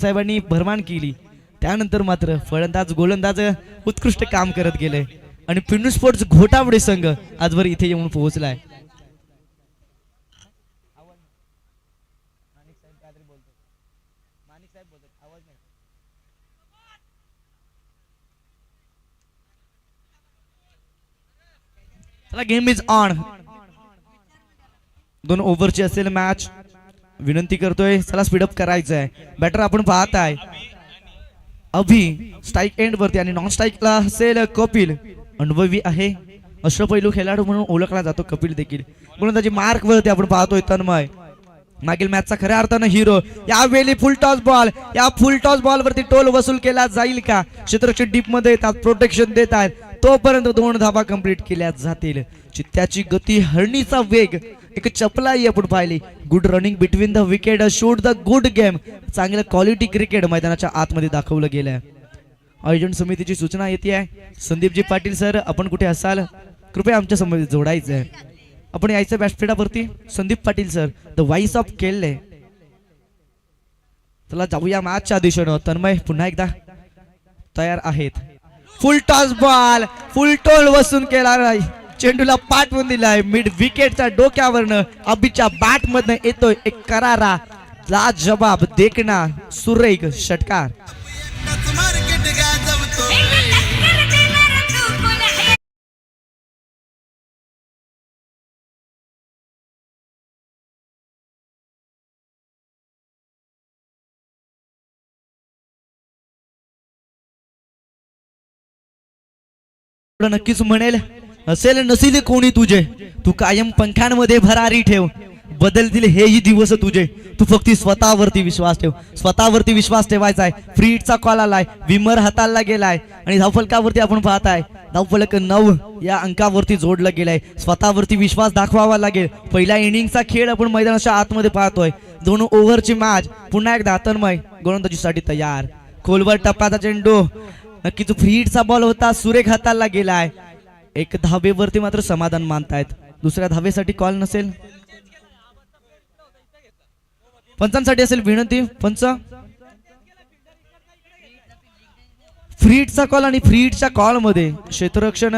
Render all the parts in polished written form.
साहेबांनी भरमान केली. त्यानंतर मात्र फलंदाज गोलंदाज उत्कृष्ट काम करत गेले आणि पिंडू स्पोर्ट्स घोटावडे संघ आजवर इथे येऊन पोहोचलाय. चला गेम इज ऑन. 2 ओव्हरची असेल मॅच. विनंती करतोय चला स्पीडअप करायचं आहे. बॅटर आपण पाहत आहे अभि स्ट्राईक एंड वरती आणि नॉन स्ट्राईकला असेल कपिल. अनुभवी आहे, अष्टपैलू खेळाडू म्हणून ओळखला जातो कपिल देखील. गोलंदाजी मार्क वरती आपण पाहतोय तन्मय. मागील मॅचचा खऱ्या अर्थानं हिरो. यावेळी फुल टॉस बॉल. या फुल टॉस बॉल वरती टोल वसूल केला जाईल का? क्षेत्ररक्षक डीप मध्ये येतात, प्रोटेक्शन देत आहेत. तोपर्यंत 2 धावा कंप्लीट केल्या जातील. चित्त्याची गती, हरणीचा वेग, एक चपलाई आपण पाहिली. Good running between the wicket, shoot the good game. चांगलं क्वालिटी क्रिकेट मैदानाच्या आतमध्ये दाखवलं गेलंय. आयोजन समितीची सूचना येते आहे. संदीपजी पाटील सर आपण कुठे असाल कृपया आमच्या समोर जोडायचं आहे. आपण यायचं व्यासपीठावरती. Sandeep Patil sir the voice of केले. चला जाऊया मॅचच्या दिशेनं. तन्मय पुन्हा एकदा तयार आहेत. फुल टॉस बॉल, फुल टोल वसूल केला नाही. चेंडूला पाठवून दिलाय मिड विकेटच्या डोक्यावरनं. अभिच्या बॅट मधनं येतोय एक करारा लाजवाब देखना सुरेख षटकार. नक्कीच म्हणेल असेल नसेल कोणी तुझे, तू कायम पंखांमध्ये भरारी ठेव. बदलतील हेही दिवस तुझे, तू फक्त स्वतःवरती विश्वास ठेव. स्वतःवरती विश्वास ठेवायचा आहे. फ्री हिटचा कॉल आलाय, विमर हाताळला गेलाय आणि धावफलकावरती आपण पाहताय धावफलक 9 या अंकावरती जोडला गेलाय. स्वतःवरती विश्वास दाखवावा लागेल. पहिल्या इनिंगचा खेळ आपण मैदानाच्या आतमध्ये पाहतोय. 2 ओव्हरची मॅच. पुन्हा एकदा तन्मय गोलंदाजीसाठी तयार. खोलवर टप्प्याचा चेंडू. नक्कीच फ्री हिटचा बॉल होता, सुरेख हाताळला गेलाय. 1 धावेवरती मात्र समाधान मानतायत. दुसऱ्या धावेसाठी कॉल नसेल. पंचांसाठी असेल विनंती. पंच फ्री हिटचा कॉल आणि फ्री हिटच्या कॉल मध्ये क्षेत्ररक्षण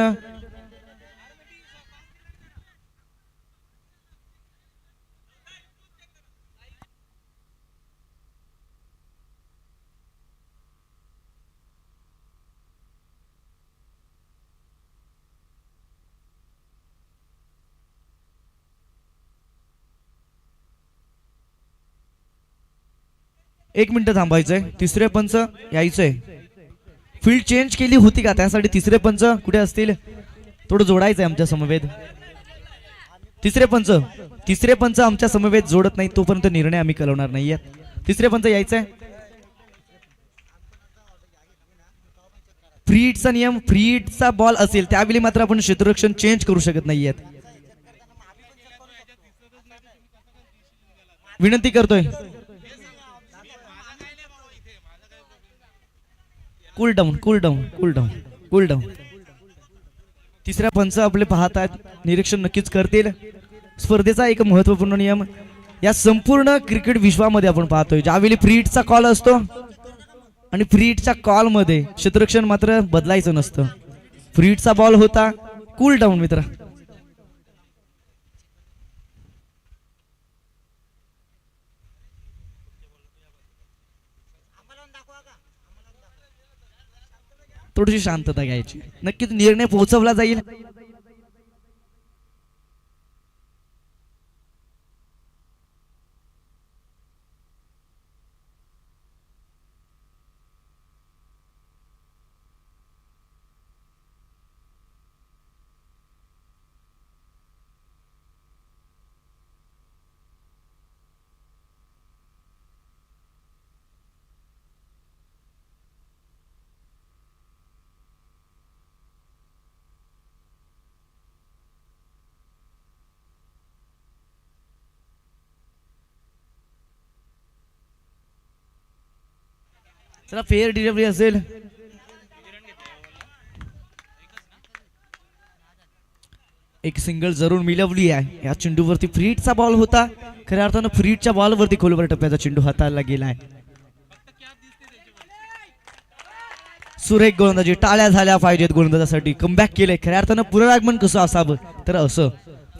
एक मिनिट थांबायचंय. तिसरे पंच यायचंय. फील्ड चेंज केली होती का त्यासाठी तिसरे पंच कुठे असतील थोडं जोडायचंय आमच्या समवेत. तिसरे पंच आमच्या समवेत जोडत नाही तोपर्यंत निर्णय आम्ही कळवणार नाहीये. तिसरे पंच यायचंय. फ्री हिटचा नियम, फ्री हिटचा बॉल असेल त्यावेळी मात्र आपण क्षेत्ररक्षण चेंज करू शकत नाहीये. विनंती करतोय. Cool down. तिसऱ्या पंच आपले पाहत आहेत, निरीक्षण नक्कीच करतील. स्पर्धेचा एक महत्वपूर्ण नियम या संपूर्ण क्रिकेट विश्वामध्ये आपण पाहतोय ज्यावेळी फ्री हिटचा कॉल असतो आणि फ्री हिटच्या कॉल मध्ये क्षेत्ररक्षण मात्र बदलायचं नसतं. फ्री हिटचा बॉल होता. कूल डाऊन मित्र. थोडीशी शांतता घ्यायची. नक्कीच निर्णय पोहोचवला जाईल. चला फेअर डिलिव्हरी असेल. एक सिंगल जरूर मिळवली आहे. या चेंडूवरती फ्री हिटचा बॉल होता. खऱ्या अर्थानं फ्री हिटच्या बॉलवरती खोलवर टप्प्याचा चेंडू हाताळला गेलाय. सुरेख गोलंदाजी, टाळ्या झाल्या पाहिजेत गोलंदाजासाठी. कमबॅक केले. खऱ्या अर्थानं पुनरागमन कसं असावं तर असं.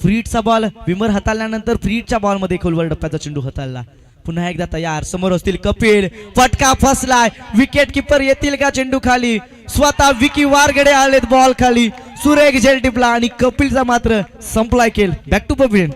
फ्रीटचा बॉल विमर हाताळल्यानंतर फ्रीटच्या बॉलमध्ये खोलवर डप्प्याचा चेंडू हाताळला. पुन्हा एकदा तयार. समोर असतील कपिल. फटका फसलाय. विकेट किपर येतील का चेंडू खाली. स्वतः विकी वारगडे आलेत बॉल खाली. सुरेख झेल टिपला आणि कपिलचा मात्र संपलाय खेळ. Back to pavilion.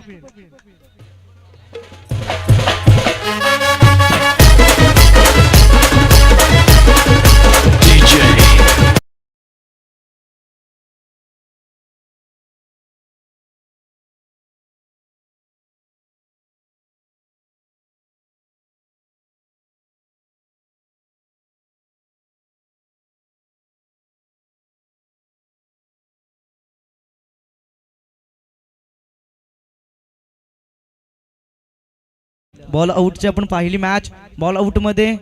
बॉल आउटची आपण पाहिली मॅच. बॉल आउट मध्ये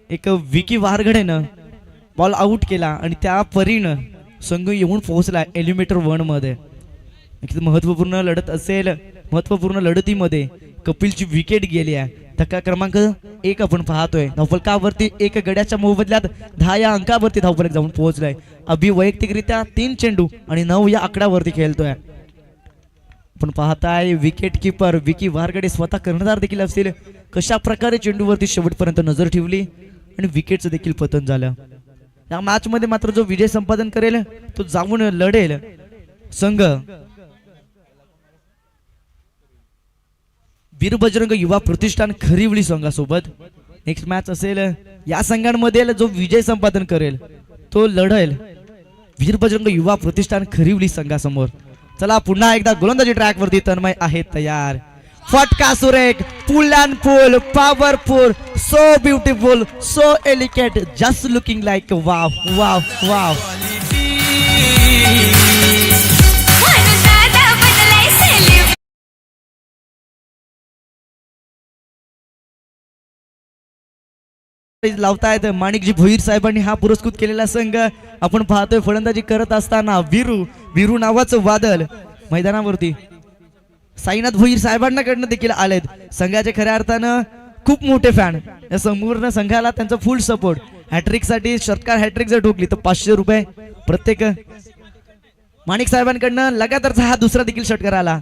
एक विकी वारगडेनं बॉल आउट केला आणि त्या परीनं संघ येऊन पोहोचला एलिमिनेटर 1 मध्ये. महत्वपूर्ण लढत असेल. महत्वपूर्ण लढतीमध्ये कपिलची विकेट गेली आहे. धक्का क्रमांक 1 आपण पाहतोय. धावफलकावरती 1 गड्याच्या मोबदल्यात 10 या अंकावरती धावफलक जाऊन पोहोचलाय. अभि वैयक्तिकरित्या 3 चेंडू आणि 9 या आकड्यावरती खेळतोय. पण पाहताय विकेट किपर विकी वारगडे स्वतः कर्णधार देखील असतील. कशा प्रकारे चेंडूवरती शेवटपर्यंत नजर ठेवली आणि विकेटचं देखील पतन झालं. या मॅच मध्ये मात्र जो विजय संपादन करेल तो जाऊन लढेल संघ वीर बजरंग युवा प्रतिष्ठान खरिवली संघासोबत. नेक्स्ट मॅच असेल या संघांमध्ये जो विजय संपादन करेल तो लढेल वीर बजरंग युवा प्रतिष्ठान खरिवली संघासमोर. चला पुन्हा एकदा गोलंदाजी ट्रॅक वरती तन्मय आहे तयार. फटका सुरेख. Pull and pull. Powerful. So beautiful. So elegant. Just looking like wow wow wow. लावतायत माणिकजी भोईर साहेबांनी हा पुरस्कृत केलेला संघ आपण पाहतोय. फलंदाजी करत असताना वीरू नावाचं वादळ मैदानावरती साईनाथ भोईर साहेबांकडनं देखील आलेत. संघाचे खऱ्या अर्थानं खूप मोठे फॅन. या संपूर्ण संघाला त्यांचा फुल सपोर्ट. हॅट्रिक साठी षटकार हॅट्रिक जर ठोकली तर 500 रुपये प्रत्येक. माणिक साहेबांकडनं लगातारचा हा दुसरा देखील षटकार आला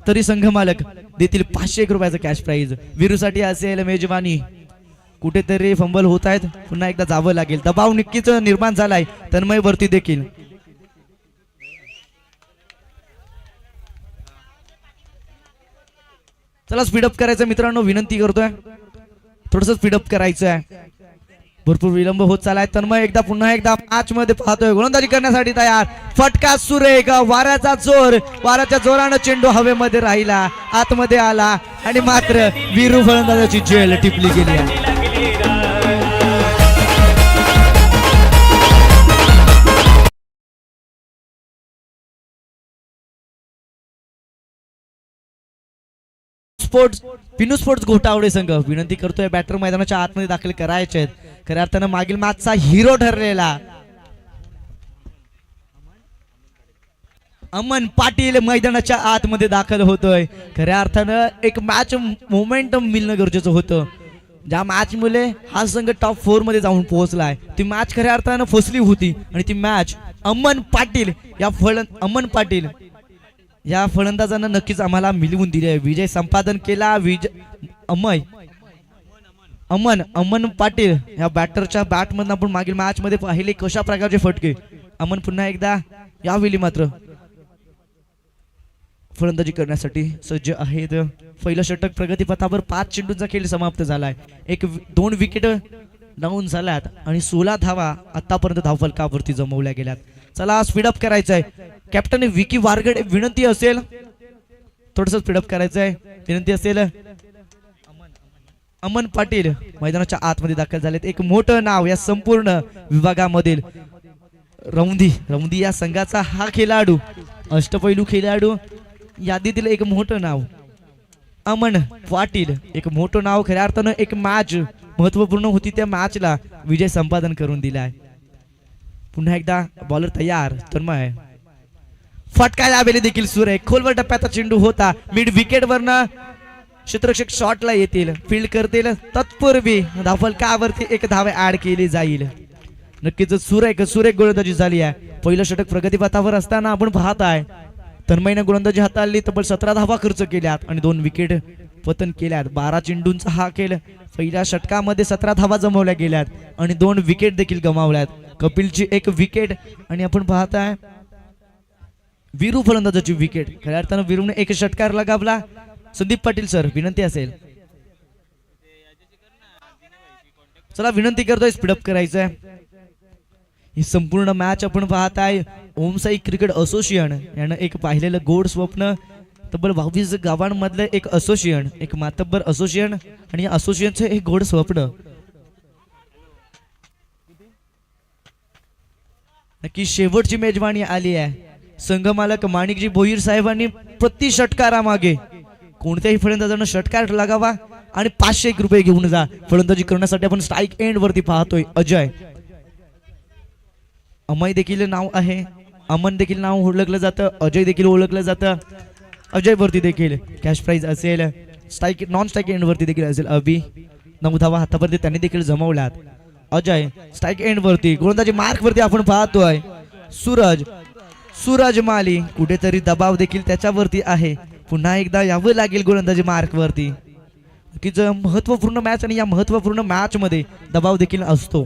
तरी संघ मालक देतील 501 रुपयाचं कॅश प्राइज. वीरूसाठी असेल मेजवानी. कुठेतरी फंबल होत आहेत. पुन्हा एकदा जावं लागेल. दबाव नक्कीच निर्माण झालाय तन्मय वरती देखील. चला स्पीडअप करायचं मित्रांनो. विनंती करतोय थोडस स्पीडअप करायचं आहे. भरपूर विलंब होत चालाय. तन्मय एकदा पुन्हा एकदा मॅच मध्ये पाहतोय. गोलंदाजी करण्यासाठी तयार. फटका सुरेख. वाऱ्याचा जोर. वाऱ्याच्या जोरानं चेंडू हवेमध्ये राहिला. आतमध्ये आला आणि मात्र वीरू फलंदाजाची झेल टिपली गेली आहे. स्पोर्ट्स पिनू स्पोर्ट्स घोटावडे संघ विनंती करतोय बॅटर मैदानाच्या आतमध्ये दाखल करायचे आहेत. खऱ्या अर्थानं मागील मॅचचा हिरो ठरलेला अमन पाटील मैदानाच्या आतमध्ये दाखल होतोय. खऱ्या अर्थानं एक मॅच मोमेंटम मिळणं गरजेचं होतं. ज्या मॅच मुळे हा संघ टॉप 4 मध्ये जाऊन पोहोचलाय ती मॅच खऱ्या अर्थानं फसली होती आणि ती मॅच अमन पाटील या फलंदाजांना नक्कीच आम्हाला मिळवून दिली आहे. विजय संपादन केला. अमन पाटील या बॅटरच्या बॅटमधून आपण मागील मॅच मध्ये पाहिले कशा प्रकारचे फटके. अमन पुन्हा एकदा यावेळी मात्र फलंदाजी करण्यासाठी सज्ज आहेत. पहिलं षटक प्रगतीपथावर 5 चेंडूंचा खेळ समाप्त झालाय. 2 विकेट डाऊन झाल्यात आणि 16 धावा आतापर्यंत धावफलकावरती जमवल्या गेल्यात. चला स्पीडअप करायचंय. कॅप्टन विकी वारगडे विनंती असेल थोडस स्पीडअप करायचंय. विनंती असेल. अमन पाटील मैदानाच्या आतमध्ये दाखल झालेत. एक मोठं नाव या संपूर्ण विभागामधील रौंदी या संघाचा हा खेळाडू अष्टपैलू खेळाडू यादीतील एक मोठं नाव अमन पाटील. एक मोठं नाव. खऱ्या अर्थानं एक मॅच महत्वपूर्ण होती. त्या मॅचला विजय संपादन करून दिलाय. पुन्हा एकदा बॉलर तयार. तन्मय फटका यावेळी देखील सुरेख. खोलवर टप्प्याचा चेंडू होता. मिड विकेट वरनं क्षेत्ररक्षक शॉटला येतील. फील्ड करतील तत्पूर्वी धावफलकावरती 1 धाव ऍड केली जाईल. नक्कीच सुरेख गोलंदाजी झाली आहे. पहिलं षटक प्रगतीपथावर असताना आपण पाहत आहे तन्मयने गोलंदाजी हाताळली, तब्बल 17 धावा खर्च केल्यात आणि 2 विकेट पतन केल्यात. 12 चेंडूंचा हा खेळ पहिल्या षटकामध्ये 17 धावा जमवल्या गेल्यात आणि 2 विकेट देखील गमावल्यात. कपिलची 1 विकेट आणि आपण पाहताय वीरू फलंदाजाची विकेट. खऱ्या अर्थानं वीरूने 1 षटकार लगावला. संदीप पाटील सर विनंती असेल, चला विनंती करतोय स्पीडअप करायचंय. ही संपूर्ण मॅच आपण पाहताय ओमसाई क्रिकेट असोसिएशन यानं एक पाहिलेलं गोड स्वप्न, तब्बल 22 गावांमधलं एक असोसिएशन, एक मातब्बर असोसिएशन आणि या असोसिएशनचं एक गोड स्वप्न. नक्की शेवटची मेजवानी आली आहे. संघमालक माणिकजी भोईर साहेबांनी प्रति षटकारामागे कोणत्याही फलंदाजानं षटकार लागावा आणि 501 रुपये घेऊन जा. फलंदाजी करण्यासाठी आपण स्ट्राईक एंड वरती पाहतोय अजय. अमय देखील नाव आहे, अमन देखील नाव ओळखलं जातं, अजय देखील ओळखलं जातं. अजय वरती देखील कॅश प्राइज असेल. स्ट्राईक नॉन स्ट्राईक एंड वरती देखील असेल. अभि 9 धावा हातावरती त्यांनी देखील जमवल्यात. अजय स्ट्राईक एंड वरती गोलंदाजी मार्क वरती आपण पाहतोय. सूरज माली कुठेतरी दबाव देखील त्याच्यावरती आहे. पुन्हा एकदा यावं लागेल गोलंदाजी मार्क वरती. की महत्वपूर्ण मॅच आणि या महत्वपूर्ण मॅच मध्ये दबाव देखील असतो.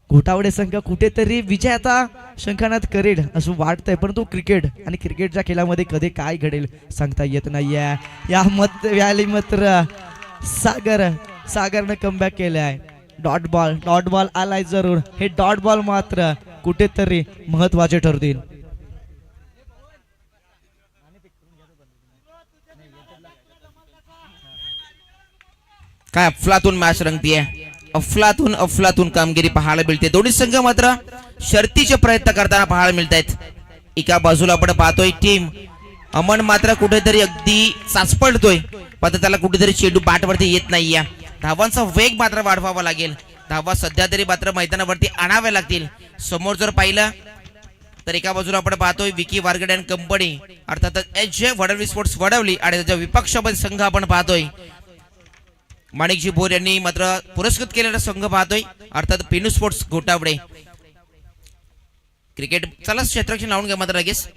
घोटावडे संघ कुठेतरी विजयाचा शंखानाद करेल असं वाटतंय, परंतु क्रिकेट आणि क्रिकेटच्या खेळामध्ये कधी काय घडेल सांगता येत नाहीये. या व्याली मात्र सागरने कमबॅक केलाय. डॉट बॉल आलाय जरूर. हे डॉट बॉल मात्र कुठेतरी महत्वाचे ठरतील. काय अफलातून मॅच रंगतीये. अफलातून कामगिरी पाहायला मिळते. दोन्ही संघ मात्र शर्तीचे प्रयत्न करताना पाहायला मिळत आहेत. एका बाजूला आपण पाहतोय टीम अमन मात्र कुठेतरी अगदी चाचपडतोय, पण त्याला कुठेतरी चेंडू बॅटवरती येत नाहीये. धावांचा वेग मात्र वाढवावा लागेल. धावा सध्या तरी मात्र मैदानावरती आणाव्या लागतील. समोर जर पाहिलं तर एका बाजूला आपण पाहतोय विकी वारगडे अँड कंपनी अर्थात एच वडवली स्पोर्ट्स वडवली आणि त्याच्या विपक्षामध्ये संघ आपण पाहतोय माणिकजी भोर यांनी मात्र पुरस्कृत केलेला संघ पाहतोय अर्थात पेनू स्पोर्ट्स घोटावडे. क्रिकेट चला क्षेत्ररक्षण लावून घ्या मात्र लगेच.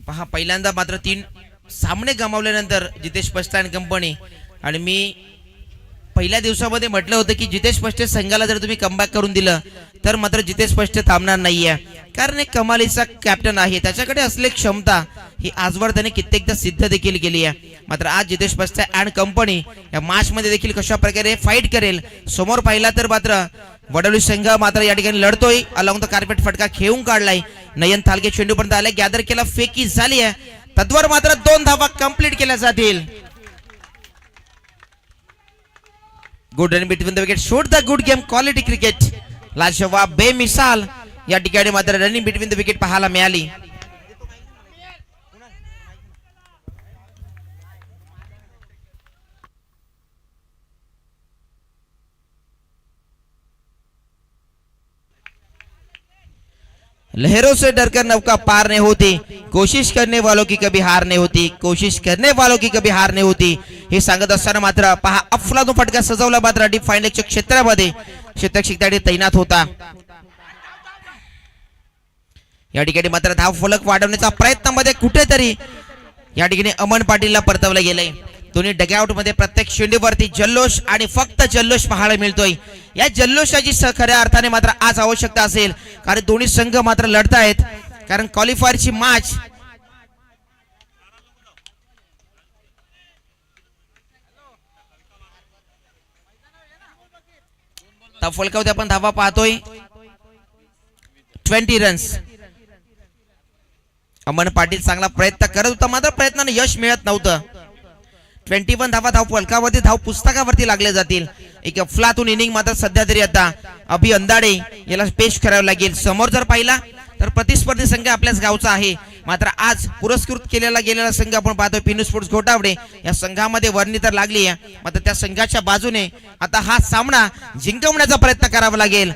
पहा पहिल्यांदा मात्र 3 सामने गमावल्यानंतर जितेश पष्टे आणि कंपनी, आणि मी पहिल्या दिवसामध्ये म्हटलं होतं की जितेश पष्टे संघाला जर तुम्ही कमबॅक करून दिलं तर मात्र जितेश पष्टे थांबणार नाहीये, कारण एक कमालीचा कॅप्टन आहे. त्याच्याकडे असलेली क्षमता ही आजवर त्याने कित्येकदा सिद्ध देखील केली आहे. मात्र आज जितेश पष्टे अँड कंपनी या मॅच मध्ये देखील कशा प्रकारे फाईट करेल समोर पाहिला तर मात्र वडवली संघ मात्र या ठिकाणी लढतोय. अलॉंग द कार्पेट फटका खेळून काढलाय. नयन थालगे चेंडू पर्यंत आलाय. गॅदर केला, फेकी झाली आहे. तद्वर मात्र 2 धावा कंप्लीट केल्या जातील. Good run between the wicket, shot the good game, quality cricket, लाजवाब बेमिसाल या ठिकाणी मात्र रनिंग बिटवीन द विकेट पाहायला मिळाली. लहरों से डरकर नौका पार नहीं होती, कोशिश करने वालों की कभी हार नहीं होती, कोशिश करने वालों की कभी हार नहीं होती. हे सांगत असताना मात्र पहा अफलातून फटका सजवला मात्र डीप फाईनलच्या क्षेत्रामध्ये क्षेत्ररक्षक तैनात होता. या ठिकाणी मात्र धाव फलक वाढवण्याचा प्रयत्नामध्ये कुठेतरी या ठिकाणी अमन पाटीलला परतवलं गेलंय. दोन्ही डगआउट मध्ये प्रत्येक शेंडीवरती जल्लोष आणि फक्त जल्लोष पाहायला मिळतोय. या जल्लोषाची खऱ्या अर्थाने मात्र आज आवश्यकता असेल, कारण दोन्ही संघ मात्र लढतायत. कारण क्वालिफायरची मॅच फलकावते आपण धावा पाहतोय 20 रन्स. अमन पाटील चांगला प्रयत्न करत होता मात्र प्रयत्नाने यश मिळत नव्हतं. 21 धावा धाव फलकावरती धाव पुस्तकावरती लागले जातील. एक अफलातून इनिंग मात्र सध्या तरी आता अभि अंदाडे याला पेश करावं लागेल. समोर जर पाहिला तर प्रतिस्पर्धी संघ आपल्याच गावचा आहे, मात्र आज पुरस्कृत गेलेला संघ आपण पाहतोय पेनू स्पोर्ट्स घोटावडे. या संघामध्ये वर्णी तर लागली आहे, मात्र त्या संघाच्या बाजूने आता हा सामना जिंकवण्याचा प्रयत्न करावा लागेल.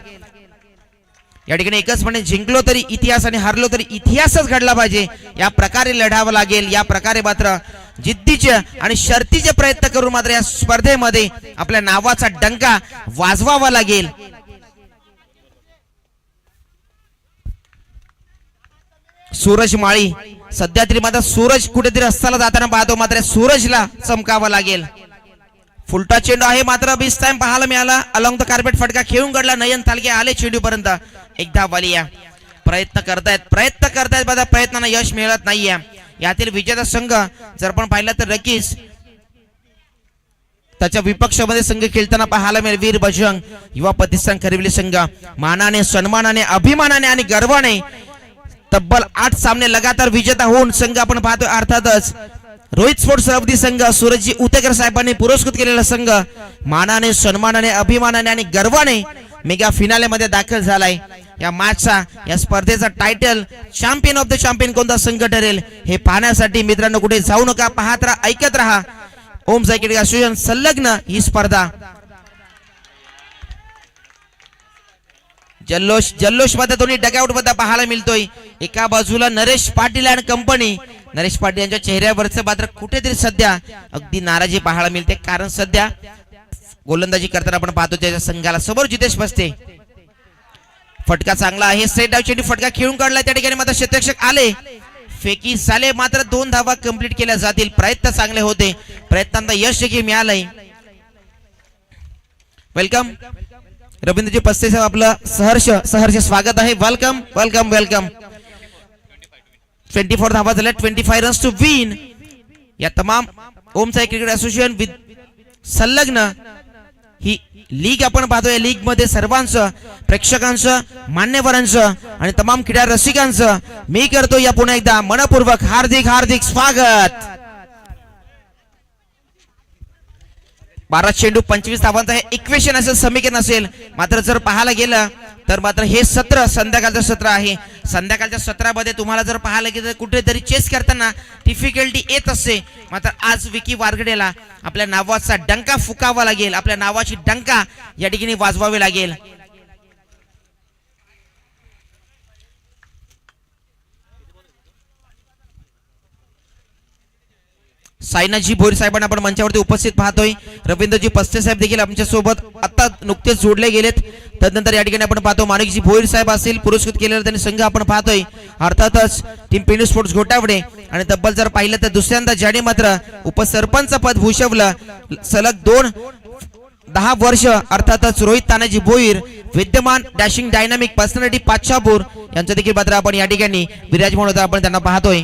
या ठिकाणी एकच म्हणे, जिंकलो तरी इतिहास आणि हारलो तरी इतिहासच घडला पाहिजे. या प्रकारे लढावं लागेल. या प्रकारे मात्र जिद्दीचे आणि शर्तीचे प्रयत्न करून मात्र या स्पर्धेमध्ये आपल्या नावाचा डंका वाजवावा लागेल. सूरज माळी सध्या तरी मात्र सूरज कुठेतरी रस्त्याला जाताना पाहतो, मात्र सूरजला चमकावं लागेल. फुलटा चेंडू आहे मात्र बीस टाइम पाहायला मिळाला. अलॉंग द कार्पेट फटका खेळून काढला. नयन थालके आले चेंडू पर्यंत. एकदा वालिया प्रयत्न करतायत मात्र प्रयत्नांना यश मिळत नाहीये. यातील विजेता संघ जर पण पाहिला तर नक्कीच त्याच्या विपक्षामध्ये संघ खेळताना पाहायला मिळेल वीर बजरंग युवा प्रतिष्ठान खरिवली संघ. मानाने, सन्मानाने, अभिमानाने आणि गर्वाने तब्बल 8 सामने लगातार विजेता होऊन संघ आपण पाहतोय. अर्थातच रोहित स्पोर्ट्स रवदी संघ सूरजजी उतेकर साहेबांनी पुरस्कृत केलेला संघ मानाने, सन्मानाने, अभिमानाने आणि गर्वाने मेगा फिनाले मध्ये दाखल झालाय. या मॅचचा, या स्पर्धेचा title champion of the champion कोणता संघ ठरेल हे पाहण्यासाठी मित्रांनो कुठे जाऊ नका. पाहत राहा, ऐकत राहा. ओम साई क्रिकेट असोसिएशन संलग्न ही स्पर्धा. जल्लोष मध्ये दोन्ही डगआउट मध्ये पाहायला मिळतोय. एका बाजूला नरेश पाटील आणि कंपनी. नरेश पाटील यांच्या चेहऱ्यावरचं मात्र कुठेतरी सध्या अगदी नाराजी पाहायला मिळते, कारण सध्या गोलंदाजी करताना आपण पाहतो त्याच्या संघाला समोर जितेश बसते. फटका चांगला आहे. स्ट्रेट डाव चेंडू फटका खेळून काढला. त्या ठिकाणी मात्र क्षेत्ररक्षक आले, फेकी झाले, मात्र 2 धावा कंप्लीट केल्या जातील. प्रयत्न चांगले होते, प्रयत्नांना यश देखील मिळालंय. वेलकम रवींद्रजी पस्ते साहेब, आपलं सहर्ष स्वागत आहे. Welcome welcome welcome. 24 धावा झाल्या, 25 रन्स टू विन. या तमाम Om Sai cricket association with संलग्न ही लीग आपण पाहतोय. लीग मध्ये सर्वांचं, प्रेक्षकांचं, मान्यवरांचं आणि तमाम क्रीडा रसिकांचं मी करतो या पुन्हा एकदा मनपूर्वक हार्दिक स्वागत. 12 चेंडू 25 धावांचा हे इक्वेशन असेल, समीकरण असेल. मात्र जर पाहायला गेलं तर मात्र हे सत्र संध्याकाळचं सत्र आहे. संध्याकाळच्या सत्रामध्ये तुम्हाला जर पाहायला गेलं तर कुठेतरी चेस करताना डिफिकल्टी येत असते. मात्र आज विकी वारगडेला आपल्या नावाचा डंका फुकावा लागेल. आपल्या नावाची डंका या ठिकाणी वाजवावी लागेल. साईनाथजी भोईर साहेबांना आपण मंचावरती उपस्थित पाहतोय. रवींद्रजी पस्ते साहेब देखील आमच्या सोबत आता नुकतेच जोडले गेलेत. तदनंतर या ठिकाणी आपण पाहतो माणिकजी भोईर साहेब असतील, पुरस्कृत केलेला त्यांनी संघ आपण पाहतोय. अर्थातच टीम पेंडू स्पोर्ट्स घोटावडे. आणि तब्बल जर पाहिलं तर दुसऱ्यांदा ज्याने मात्र उपसरपंच पद भूषवलं सलग 10 वर्ष. अर्थातच रोहित तानाजी भोईर, विद्यमान डॅशिंग डायनामिक पर्सनॅलिटी पाचापूर यांचं देखील मात्र आपण या ठिकाणी विराजमान होता आपण त्यांना पाहतोय.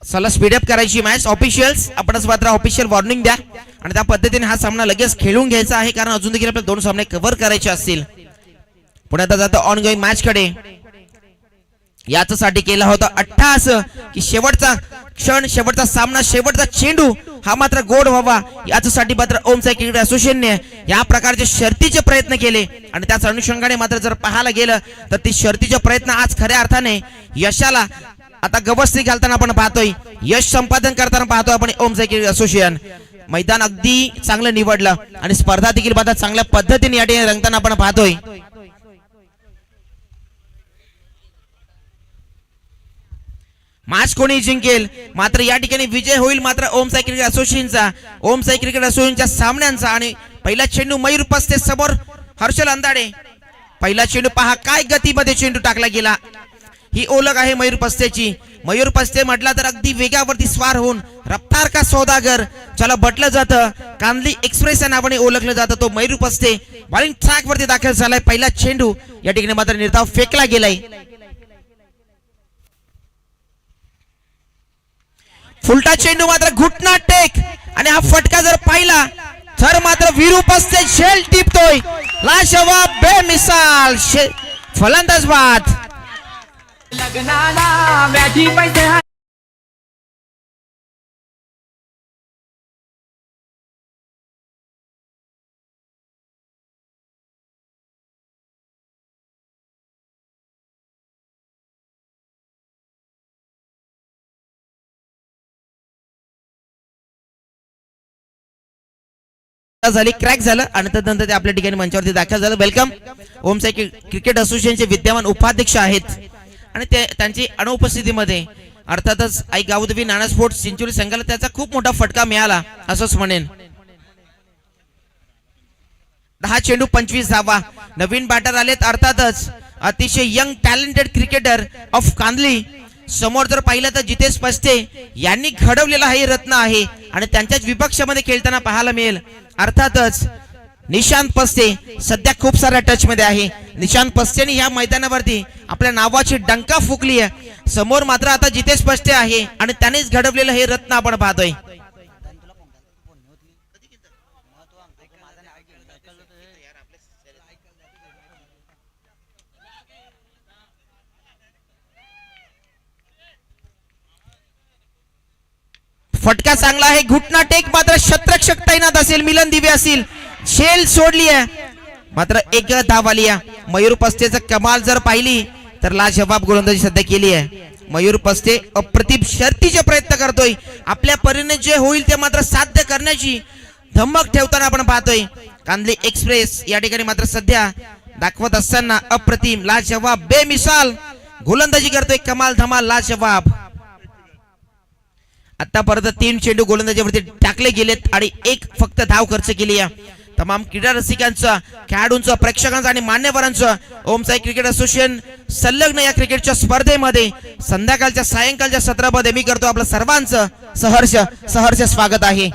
चला स्पीडअप करायची मॅच. ऑफिशियल्स आपणच मात्र ऑफिशियल वॉर्निंग द्या आणि त्या पद्धतीने हा सामना लगेच खेळून घ्यायचा आहे, कारण अजून देखील आपल्याला 2 सामने कव्हर करायचे असतील. पुढे आता जातो ऑनगोईंग मॅच कडे. याच्यासाठी केला होता अट्टहास की शेवटचा क्षण, शेवटचा सामना, शेवटचा चेंडू हा मात्र गोड व्हावा. याच्यासाठी मात्र ओम साई क्रिकेट असोसिएशनने या प्रकारचे शर्तीचे प्रयत्न केले आणि त्याच अनुषंगाने मात्र जर पाहायला गेलं तर ती शर्तीचे प्रयत्न आज खऱ्या अर्थाने यशाला आता गवसणी घालताना आपण पाहतोय, यश संपादन करताना पाहतोय आपण ओम साई क्रिकेट असोसिएशन. मैदान अगदी चांगलं निवडलं आणि स्पर्धा देखील मात्र चांगल्या पद्धतीने या ठिकाणी रंगताना आपण पाहतोय. मॅच कोणी जिंकेल, मात्र या ठिकाणी विजय होईल मात्र ओम साई क्रिकेट असोसिएशनचा, ओम साई क्रिकेट असोसिएशनच्या सामन्यांचा. आणि पहिला चेंडू मयूर पस्ते समोर हर्षल अंधाडे. पहिला चेंडू पहा काय गतीमध्ये चेंडू टाकला गेला. ही ओळख आहे मयूर पस्तेची. मयूर पस्ते म्हटला तर अगदी वेगावरती स्वार होऊन रफ्तार का सौदागर ज्याला म्हटलं जातं, कांदली एक्सप्रेस या नावाने ओळखलं जातं, तो मयूर पस्ते बॉलिंग ट्रॅक वरती दाखल झालाय. पहिला चेंडू या ठिकाणी मात्र निर्धाव फेकला गेलाय. फुलटा चेंडू मात्र घुटना टेक आणि हा फटका जर पाहिला तर मात्र वीरू पस्ते शेल टिपतोय. लाजवाब बेमिसाल फलंदाज बाद. लग्नाला व्याधी पैसे झाली, क्रॅक झालं आणि त्यानंतर ते आपल्या ठिकाणी मंचावरती दाखल झालं. वेलकम. ओम साई क्रिकेट असोसिएशनचे विद्यमान उपाध्यक्ष आहेत आणि ते त्यांची अनुपस्थितीमध्ये अर्थातच आई गावदेवी नाना स्पोर्ट्स चिंचोली संघाला त्याचा खूप मोठा फटका मिळाला असंच म्हणेन. 10 चेंडू 25 धावा. नवीन बॅटर आलेत अर्थातच अतिशय young talented cricketer of Kandli. समोर जर पाहिलं तर जितेश पस्ते यांनी घडवलेला हे रत्न आहे आणि त्यांच्याच विपक्षामध्ये खेळताना पाहायला मिळेल अर्थातच निशांत पस्ते सध्या खूप साऱ्या टच मध्ये आहे. निशांत पस्तेने या मैदानावरती आपल्या नावाची डंका फुकली आहे. समोर मात्र आता जितेश पस्ते आहे आणि त्यानेच घडवलेलं हे रत्न आपण पाहतोय. फटका चांगला आहे. घुटना टेक मात्र शतरक्षक तैनात असेल, मिलन दिवे असतील, शेल सोडली आहे मात्र एक धाव आली आहे. मयूर पस्तेचा कमाल जर पाहिली तर लाजवाब गोलंदाजी सध्या केली आहे. मयूर पस्ते अप्रतिम शर्तीचे प्रयत्न करतोय. आपल्या परीने जे होईल ते मात्र साध्य करण्याची धमक ठेवताना आपण पाहतोय. कांदली एक्सप्रेस या ठिकाणी मात्र सध्या दाखवत असताना अप्रतिम लाजवाब बेमिसाल गोलंदाजी करतोय. कमाल धमाल लाजवाब. आतापर्यंत 3 चेंडू गोलंदाजीवरती टाकले गेलेत आणि एक फक्त धाव खर्च केली आहे. तमाम क्रीडा रसिकांचं, खेळाडूंचं, प्रेक्षकांचं आणि मान्यवरांचं ओम साई क्रिकेट असोसिएशन संलग्न या क्रिकेटच्या स्पर्धेमध्ये संध्याकाळच्या सायंकाळच्या सत्रामध्ये मी करतो आपलं सर्वांचं सहर्ष स्वागत आहे.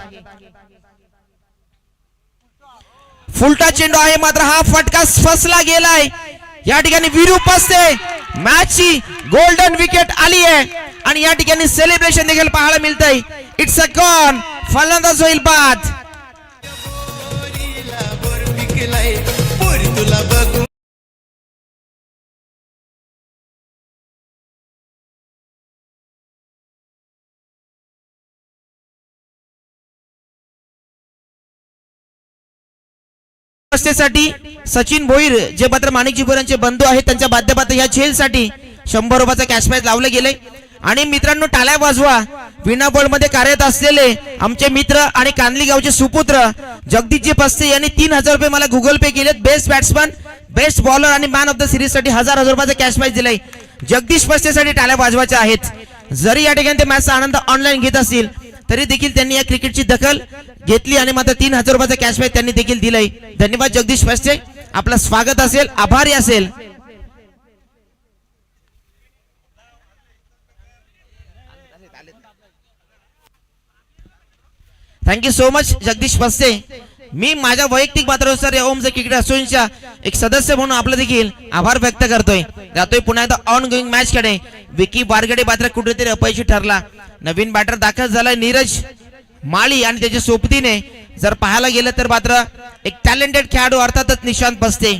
फुलटा चेंडू आहे मात्र हा फटका फसला गेलाय. या ठिकाणी वीरू पस्ते मॅचची गोल्डन विकेट आली आहे आणि या ठिकाणी सेलिब्रेशन देखील पाहायला मिळतंय. It's a gone. फलंदाज होईल बाद. साठी सचिन भोईर जे मात्र माणिकजी भोईरांचे बंधू आहेत त्यांच्या माध्यमातून या झेलसाठी 100 रुपयाचा कॅश प्राइज लावले गेले. आणि मित्रांनो टाळ्या वाजवा. विना बॉल मध्ये कार्यरत असलेले आमचे मित्र आणि कांदली गावचे सुपुत्र जगदीशजी पस्ते यांनी 3000 रुपये मला गुगल पे केलेत. बेस्ट बॅट्समन, बेस्ट बॉलर आणि मॅन ऑफ द सिरीज साठी 1000 रुपयाचा कॅश प्राइज दिलाय. जगदीश पस्ते साठी टाळ्या वाजवायच्या आहेत. जरी या ठिकाणी ते मॅचचा आनंद ऑनलाईन घेत असतील तरी देखील त्यांनी या क्रिकेटची दखल घेतली आणि मात्र 3000 रुपयाचा कॅश प्राइज त्यांनी देखील दिलाय. धन्यवाद जगदीश पस्ते. आपलं स्वागत असेल, आभारी असेल. Thank you so much Jagdish Paste. मी माझ्या वैयक्तिक पातळीवर ओम साई क्रिकेट असोसिएशनचा एक सदस्य म्हणून आपलं देखील आभार व्यक्त करतोय. जातोय पुन्हा एकदा ऑन गोईंग मॅच कडे. विकी बारगडे मात्र कुठेतरी अपयशी ठरला. नवीन बॅटर दाखल झालाय नीरज माळी आणि त्याच्या सोबतीने जर पाहायला गेलं तर मात्र एक टॅलेंटेड खेळाडू अर्थातच निशांत पस्ते.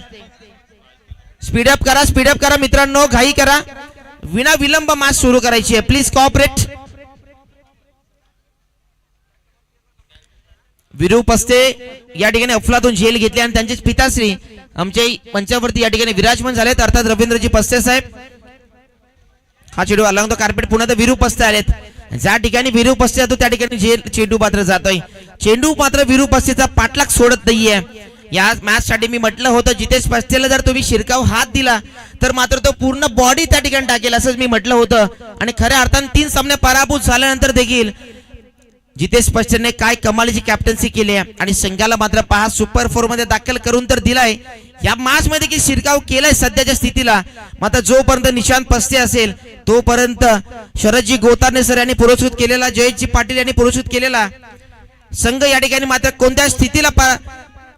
स्पीडअप करा मित्रांनो, घाई करा. विना विलंब मॅच सुरू करायची आहे. Please cooperate. वीरू पस्ते या ठिकाणी अफलातून झेल घेतली आणि त्यांचे पिताश्री आमच्या मंचावरती या ठिकाणी विराजमान झालेत अर्थात रवींद्रजी पस्ते साहेब. हा चेंडू अलंग कार्पेट पुन्हा तर वीरू पस्ते आलेत. ज्या ठिकाणी वीरू पस्ते जातो त्या ठिकाणी झेल चेंडू मात्र जातोय. चेंडू मात्र वीरू पस्तेचा पाठलाग सोडत नाहीये. या मॅच साठी मी म्हटलं होतं जितेश पस्तेला जर तुम्ही शिरकाव हात दिला तर मात्र तो पूर्ण बॉडी त्या ठिकाणी टाकेल असंच मी म्हटलं होतं. आणि खऱ्या अर्थाने 3 सामने पराभूत झाल्यानंतर देखील जितेश पस्तेने काय कमालीची कॅप्टन्सी केली आहे आणि संघाला मात्र 5 सुपर 4 मध्ये दाखल करून तर दिलाय. या मॅच मध्ये की शिरकाव केलाय सध्याच्या स्थितीला. मात्र जोपर्यंत निशांत पस्ते असेल तोपर्यंत शरदजी गोतारणे सर यांनी पुरस्कृत केलेला, जयजी पाटील यांनी पुरस्कृत केलेला संघ या ठिकाणी मात्र कोणत्या स्थितीला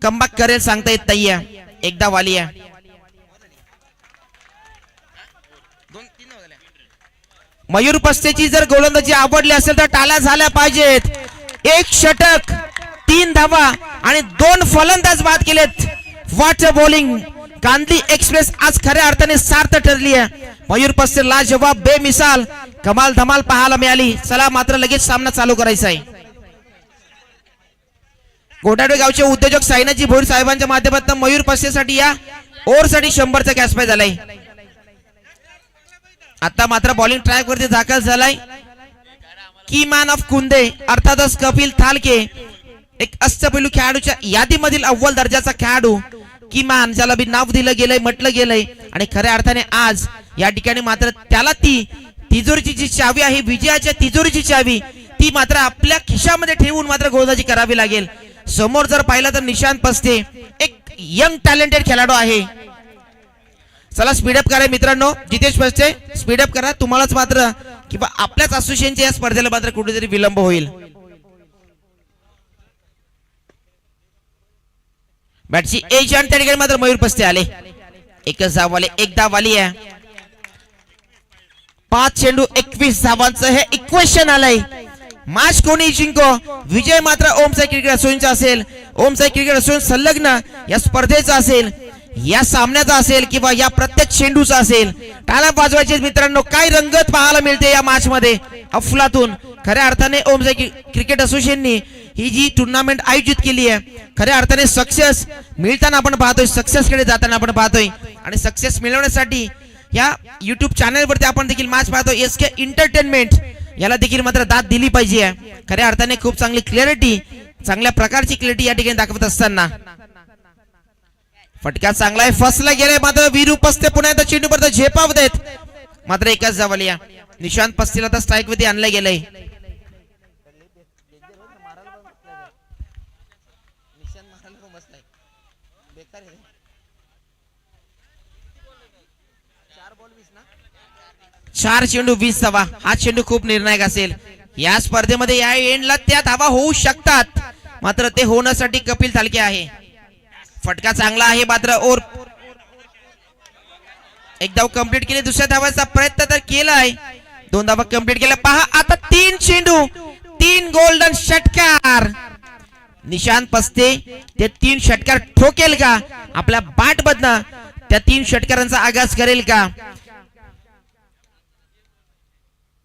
कमबॅक करेल सांगता येत नाहीये. एकदा वालिया मयूर पस्तेची जर गोलंदाजी आवडली असेल तर टाळ्या झाल्या पाहिजेत. 1 षटक 3 धावा आणि 2 फलंदाज बाद केलेत. What a bowling. Gandhi express आज खऱ्या अर्थाने सार्थ ठरली आहे. मयूर पस्ते लाजवाब बेमिसाल कमाल धमाल पाहायला मिळाली. चला मात्र लगेच सामना चालू करायचा आहे. गोटाडे गावचे उद्योजक साईनाजी भोईर साहेबांच्या माध्यमातून मयूर पस्तेसाठी या ओव्हरसाठी 100चा कॅश प्राइज झालाय. आता मात्र बॉलिंग ट्रॅक वरती दाखल झालाय की मॅन ऑफ कुंदे अर्थातच कपिल थालके, एक अष्टपैलू खेळाडूच्या यादीमधील अव्वल दर्जाचा खेळाडू की मॅन ज्याला बी नाव दिलं गेलंय म्हटलं गेलंय. आणि खऱ्या अर्थाने आज या ठिकाणी मात्र त्याला ती तिजोरीची जी चावी आहे, विजयाच्या तिजोरीची चावी, ती मात्र आपल्या खिशामध्ये ठेवून मात्र गोलंदाजी करावी लागेल. समोर जर पाहिलं तर निशांत पस्ते एक यंग टॅलेंटेड खेळाडू आहे. चला स्पीडअप करा मित्रांनो. जितेश पस्ते स्पीडअप करा. तुम्हालाच मात्र किंवा आपल्याच असोसिएशनच्या या स्पर्धेला मात्र कुठेतरी विलंब होईल. बॅटची एज आणि त्या ठिकाणी मात्र मयूर पस्ते आले. एकच धाव आले. एक धाव आली आहे. 5 चेंडू 21 धावांचं हे इक्वेशन आलंय. मॅच कोणी जिंको, विजय मात्र ओमसाई क्रिकेट असोसिएशनचा असेल. ओमसाई क्रिकेट असोसिएशन संलग्न या स्पर्धेचा असेल, या सामन्याचा असेल किंवा या प्रत्येक चेंडूचा असेल. टाळ्या वाजवायचे मित्रांनो. काय रंगत पाहायला मिळते या मॅच मध्ये. अफलातून खऱ्या अर्थाने ओमसाई क्रिकेट असोसिएशननी ही जी टुर्नामेंट आयोजित केली आहे खऱ्या अर्थाने सक्सेस मिळताना आपण पाहतोय, सक्सेस कडे जाताना आपण पाहतोय. आणि सक्सेस मिळवण्यासाठी या युट्यूब चॅनल वरती आपण देखील मॅच पाहतोय. एसके एंटरटेनमेंट याला देखील मात्र दाद दिली पाहिजे. खऱ्या अर्थाने खूप चांगली क्लॅरिटी, चांगल्या प्रकारची क्लॅरिटी या ठिकाणी दाखवत असताना फटका चांगला आहे. फसला गेलाय मात्र वीरू पस्ते पुन्हा एकदा चेंडू परत झेपावत आहेत. मात्र एकच धाव या. निशांत पस्तेला तर स्ट्राईक वरती आणलं गेलंय. चार चेंडू 20 धावा. हा चेंडू खूप निर्णायक असेल या स्पर्धेमध्ये. या एंडला त्या धावा होऊ शकतात मात्र ते होण्यासाठी कपिल थालके आहे. फटका चांगला आहे मात्र ओर एक धाव कंप्लीट केली. दुसऱ्या धावाचा प्रयत्न तर केलाय. 2 धावा कंप्लीट केल्या. पहा आता 3 चेंडू 3 गोल्डन षटकार. निशांत पस्ते ते 3 षटकार ठोकेल का? आपल्या बॅट मधनं त्या 3 षटकारांचा आगाज करेल का?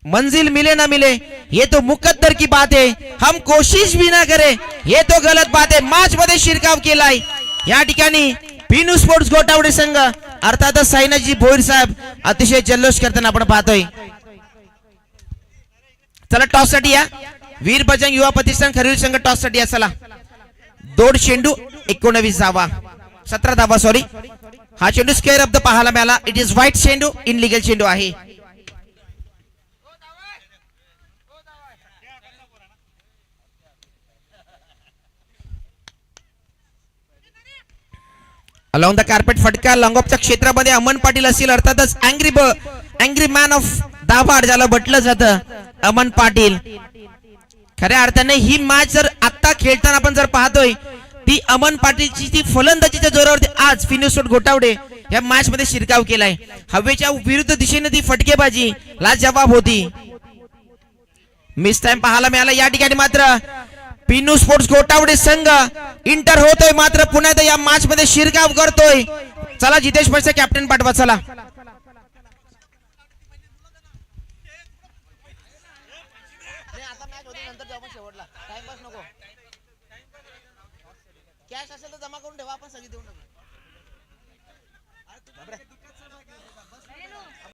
मंजिल मिले ना मिले ये तो मुकद्दर की बात है, हम कोशिश भी ना करे ये तो गलत बात है. मॅच मध्ये शिरकाव केलाय या ठिकाणी पिनू स्पोर्ट्स गोटावडे संघ अर्थातच साईनाजी भोईर साहेब अतिशय जल्लोष करताना आपण पाहतोय. चला टॉस साठी या. वीर बजरंग युवा प्रतिष्ठान खरेदी संघ टॉस साठी या. चला 2 चेंडू 19 धावा 17 धावा सॉरी. हा चेंडू स्क्वेअर ऑफ द पाहायला मिळाला. इट इज व्हाईट चेंडू, इनलिगल चेंडू आहे. अलॉंग द कार्पेट फटका लॉंगऑफच्या क्षेत्रामध्ये अमन पाटील असेल. अर्थातच अँग्री मॅन ऑफ दाभाड ज्याला म्हटलं जातं अमन पाटील. खऱ्या अर्थाने ही मॅच जर आता खेळताना आपण जर पाहतोय ती अमन पाटीलची ती फलंदाजीच्या जोरावरती आज फिनिशोट गोटावडे या मॅच मध्ये शिरकाव केलाय. हवेच्या विरुद्ध दिशेने ती फटकेबाजी लाजवाब होती. मिस टाइम पाहायला मिळाला या ठिकाणी. मात्र पिनू स्पोर्ट्स गोटावडे संघ इंटर होतोय मात्र पुन्हा एकदा या मॅच मध्ये शिरकाव करतोय. चला जितेश पस्ते कॅप्टन पाठवा. चला कॅश असेल तर जमा करून ठेवा. आपण सगळी देऊ नका.